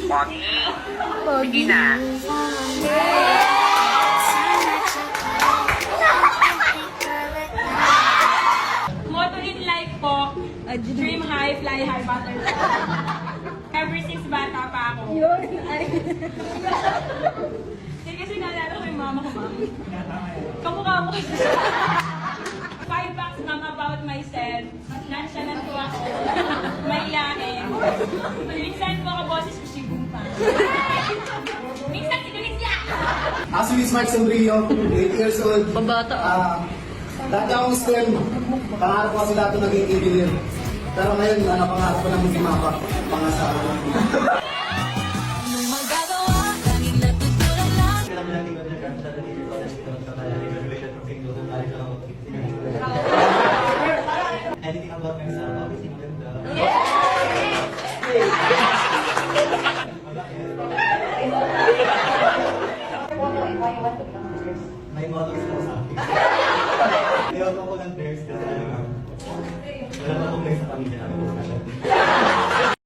Pogi. Sige na. Motto in life po, dream high, fly high, butterfly. Ever since bata pa ako. Yun, ay. Kasi naalala ko yung mama ko, mami. Kamukha mo kasi. 5 facts ma'am about myself. Nonchalant ko ako. Mahiyain. Minsan po ako boses ko si Gumpa. Minsan si Lucia. Ako si Smart Sombrillo, 8 years old. Pambata. Dati akong STEM. Pangarap ko kasi dati naging engineer. Pero ngayon, pangarap ko na magsimapa. Pangasara ko. Anong magagawa? Tanging natutunan lang. Anything about myself, obviously maganda. May models ko sa akin. Ayaw ko ng bears kasi wala na akong place sa pamilya namin.